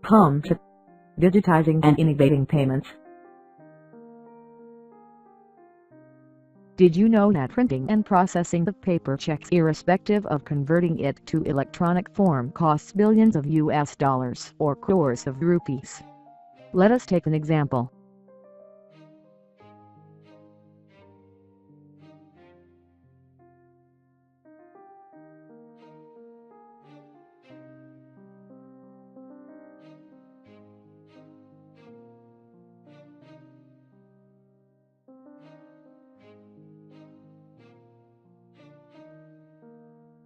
Humsah, digitizing and innovating payments. Did you know that printing and processing of paper checks, irrespective of converting it to electronic form, costs billions of US dollars or crores of rupees? Let us take an example.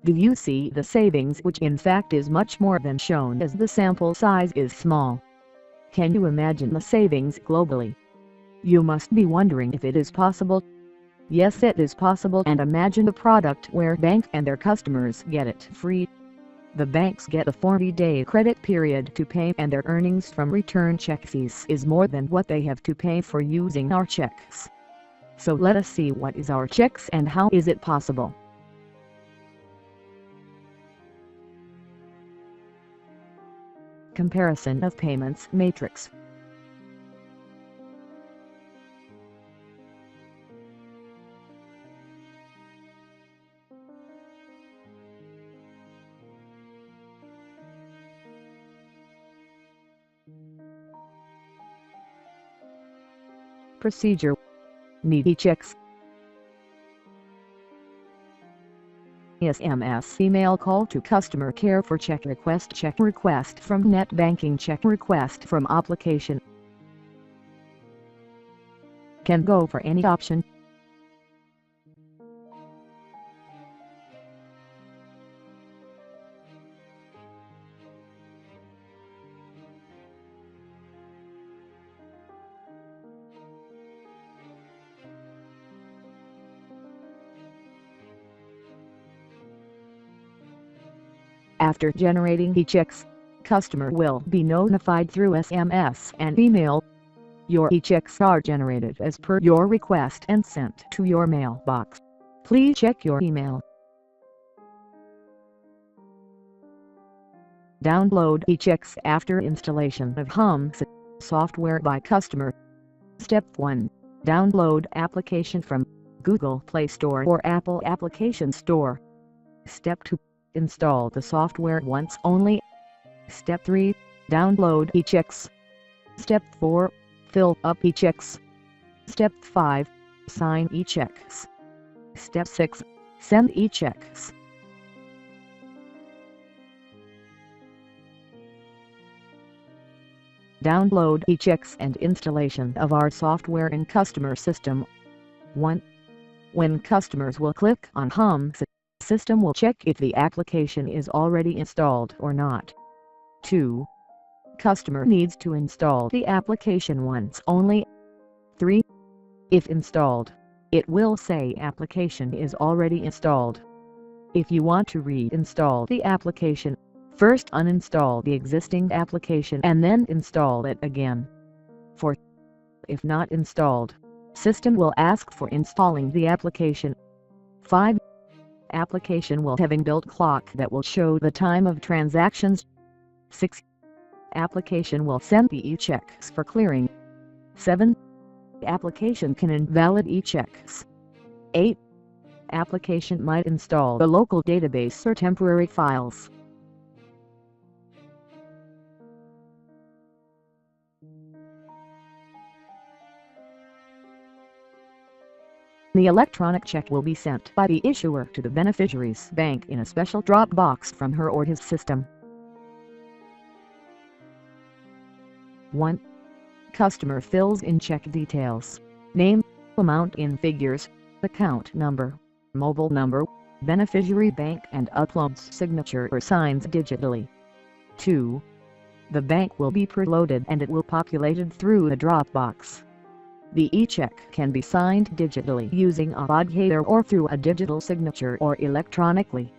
Do you see the savings, which in fact is much more than shown as the sample size is small? Can you imagine the savings globally? You must be wondering if it is possible. Yes, it is possible, and imagine a product where bank and their customers get it free. The banks get a 40-day credit period to pay, and their earnings from return check fees is more than what they have to pay for using our checks. So let us see what is our checks and how is it possible. Comparison of payments matrix. Procedure. Need e-checks. SMS email call to customer care for check request from net banking, check request from application. Can go for any option. After generating e-checks, customer will be notified through SMS and email. Your e-checks are generated as per your request and sent to your mailbox. Please check your email. Download e-checks after installation of Humsah software by customer. Step 1. Download application from Google Play Store or Apple Application Store. Step 2. Install the software once only. Step 3. Download e-checks. Step 4. Fill up e-checks. Step 5. Sign e-checks. Step 6. Send e-checks. Download e-checks and installation of our software in customer system. 1. When customers will click on Humsah, system will check if the application is already installed or not. 2. Customer needs to install the application once only. 3. If installed, it will say application is already installed. If you want to reinstall the application, first uninstall the existing application and then install it again. 4. If not installed, system will ask for installing the application. 5. Application will have inbuilt clock that will show the time of transactions. 6. Application will send the e-checks for clearing. 7. Application can invalid e-checks. 8. Application might install a local database or temporary files. The electronic check will be sent by the issuer to the beneficiary's bank in a special drop box from her or his system. 1. Customer fills in check details: name, amount in figures, account number, mobile number, beneficiary bank, and uploads signature or signs digitally. 2. The bank will be preloaded and it will populated through a drop box. The e-check can be signed digitally using a locator or through a digital signature or electronically.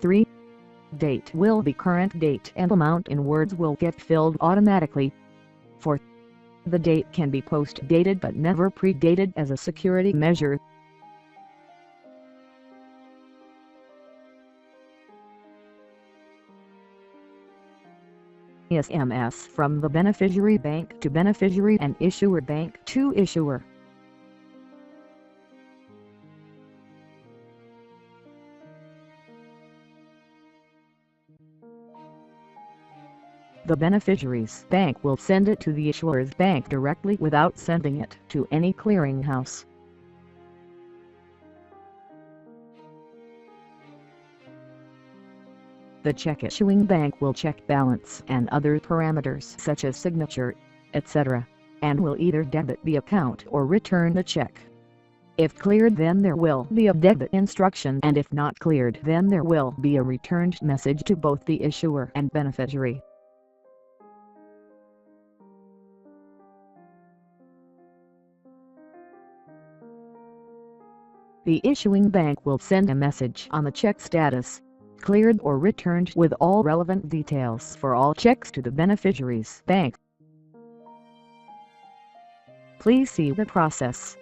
3. Date will be current date and amount in words will get filled automatically. 4. The date can be post-dated but never pre-dated as a security measure. SMS from the beneficiary bank to beneficiary and issuer bank to issuer. The beneficiary's bank will send it to the issuer's bank directly without sending it to any clearinghouse. The check issuing bank will check balance and other parameters such as signature, etc., and will either debit the account or return the check. If cleared, then there will be a debit instruction, and if not cleared, then there will be a returned message to both the issuer and beneficiary. The issuing bank will send a message on the check status, cleared or returned, with all relevant details for all checks to the beneficiary's bank. Please see the process.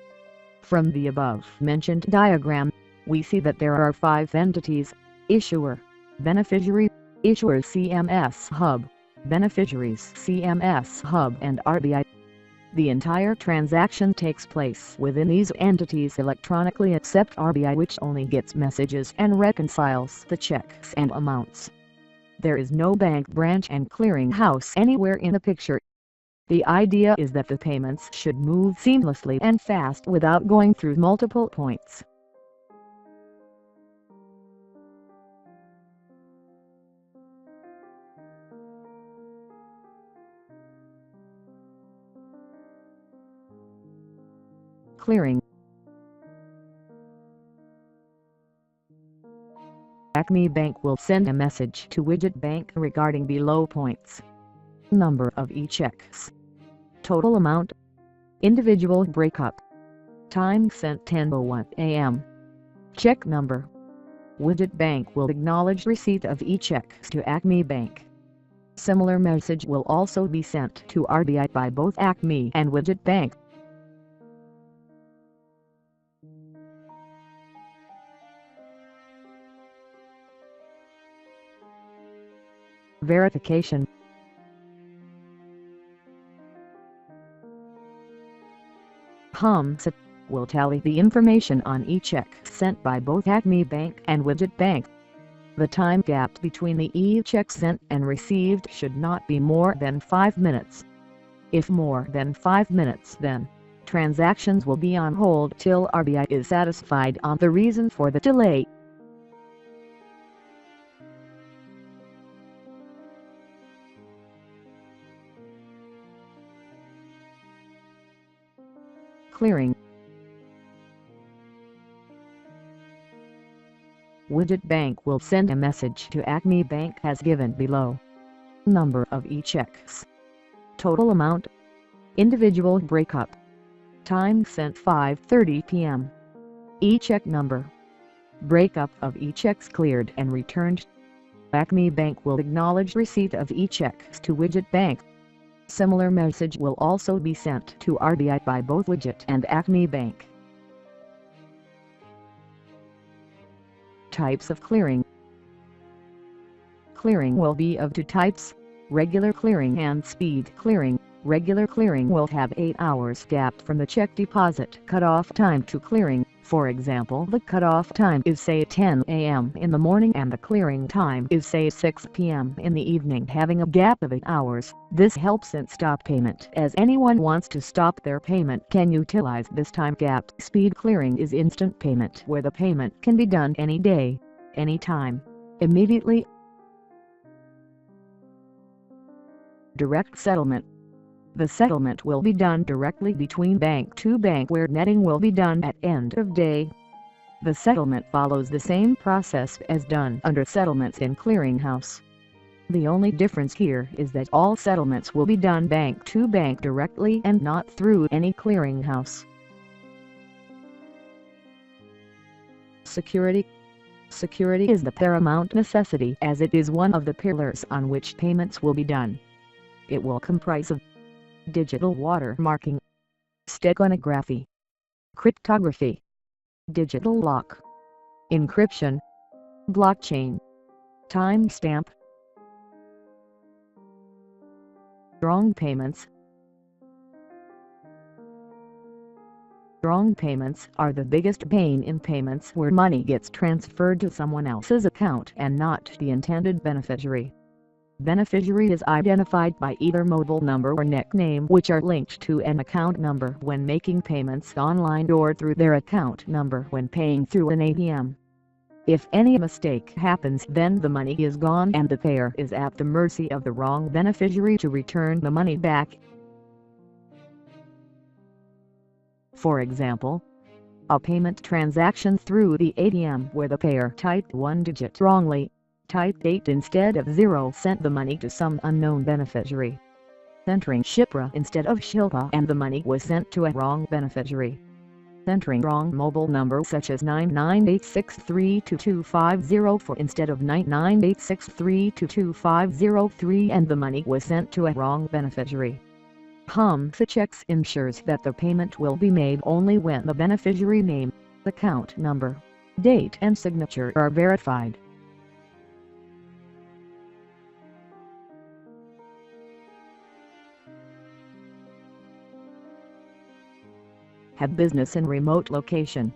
From the above-mentioned diagram, we see that there are 5 entities: issuer, beneficiary, issuer's CMS hub, beneficiary's CMS hub, and RBI. The entire transaction takes place within these entities electronically, except RBI, which only gets messages and reconciles the checks and amounts. There is no bank branch and clearinghouse anywhere in the picture. The idea is that the payments should move seamlessly and fast without going through multiple points. Clearing. Acme Bank will send a message to Widget Bank regarding below points: number of e-checks, total amount, individual breakup, time sent 10:01 a.m., check number. Widget Bank will acknowledge receipt of e-checks to Acme Bank. Similar message will also be sent to RBI by both Acme and Widget Bank. Verification. Humsah will tally the information on e-check sent by both Acme Bank and Widget Bank. The time gap between the e-check sent and received should not be more than 5 minutes. If more than 5 minutes, then transactions will be on hold till RBI is satisfied on the reason for the delay. Clearing. Widget Bank will send a message to Acme Bank as given below: number of e-checks, total amount, individual breakup, time sent 5:30 p.m., e-check number, breakup of e-checks cleared and returned. Acme Bank will acknowledge receipt of e-checks to Widget Bank. Similar message will also be sent to RBI by both Widget and Acme Bank. Types of clearing. Clearing will be of 2 types: regular clearing and speed clearing. Regular clearing will have 8 hours gap from the check deposit cutoff time to clearing. For example, the cutoff time is say 10 a.m. in the morning and the clearing time is say 6 p.m. in the evening, having a gap of 8 hours. This helps in stop payment, as anyone wants to stop their payment can utilize this time gap. Speed clearing is instant payment, where the payment can be done any day, any time, immediately. Direct settlement. The settlement will be done directly between bank to bank, where netting will be done at end of day. The settlement follows the same process as done under settlements in clearinghouse. The only difference here is that all settlements will be done bank to bank directly and not through any clearinghouse. Security. Security is the paramount necessity, as it is one of the pillars on which payments will be done. It will comprise of digital watermarking, steganography, cryptography, digital lock, encryption, blockchain, timestamp, Wrong payments. Wrong payments are the biggest pain in payments where money gets transferred to someone else's account and not the intended beneficiary. Beneficiary is identified by either mobile number or nickname, which are linked to an account number when making payments online or through their account number when paying through an ATM. If any mistake happens, then the money is gone and the payer is at the mercy of the wrong beneficiary to return the money back. For example, a payment transaction through the ATM where the payer typed one digit wrongly, typed 8 instead of 0, sent the money to some unknown beneficiary, entering Shipra instead of Shilpa, and the money was sent to a wrong beneficiary. Entering wrong mobile number such as 998632250 instead of 998632250 and the money was sent to a wrong beneficiary. Humsah Cheques ensures that the payment will be made only when the beneficiary name, account number, date and signature are verified. Have business in remote location.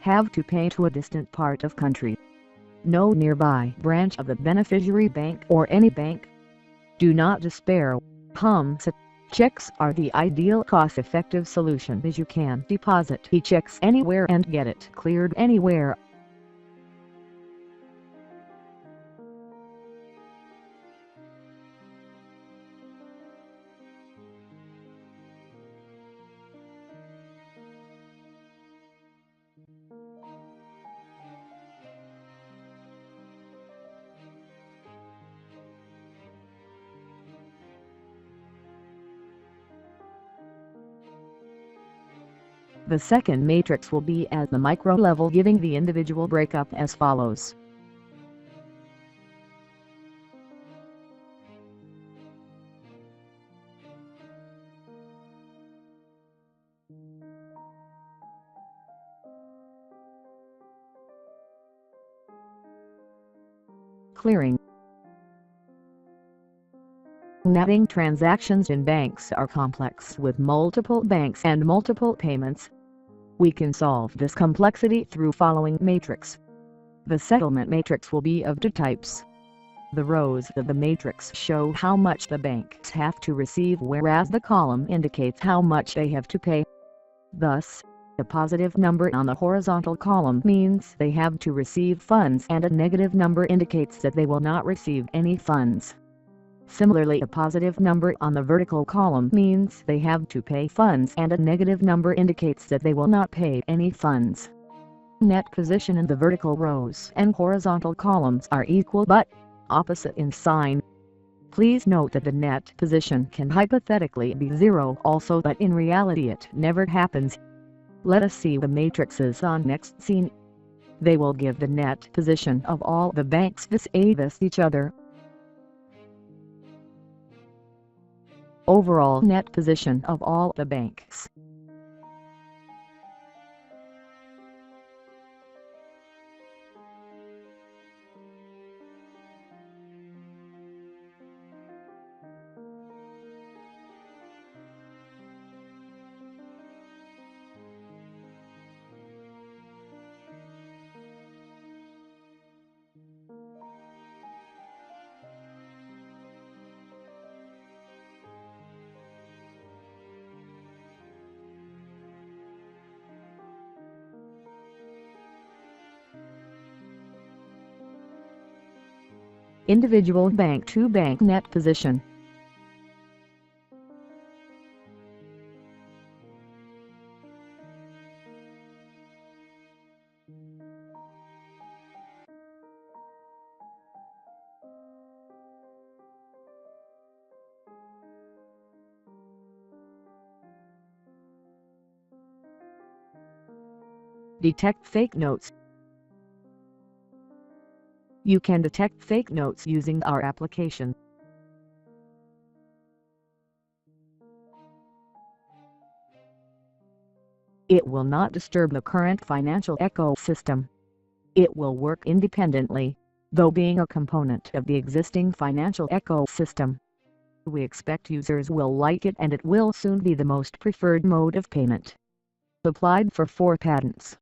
Have to pay to a distant part of country. No nearby branch of the beneficiary bank or any bank. Do not despair. Humsah Cheques are the ideal cost-effective solution as you can deposit cheques anywhere and get it cleared anywhere. The second matrix will be at the micro level, giving the individual breakup as follows. Clearing. Netting transactions in banks are complex with multiple banks and multiple payments. We can solve this complexity through following matrix. The settlement matrix will be of two types. The rows of the matrix show how much the banks have to receive, whereas the column indicates how much they have to pay. Thus, a positive number on the horizontal column means they have to receive funds and a negative number indicates that they will not receive any funds. Similarly, a positive number on the vertical column means they have to pay funds and a negative number indicates that they will not pay any funds. Net position in the vertical rows and horizontal columns are equal but opposite in sign. Please note that the net position can hypothetically be 0 also, but in reality it never happens. Let us see the matrices on next scene. They will give the net position of all the banks vis-a-vis each other. Overall net position of all the banks. Individual bank-to-bank net position. Detect fake notes. You can detect fake notes using our application. It will not disturb the current financial ecosystem. It will work independently, though being a component of the existing financial ecosystem. We expect users will like it and it will soon be the most preferred mode of payment. Applied for 4 patents.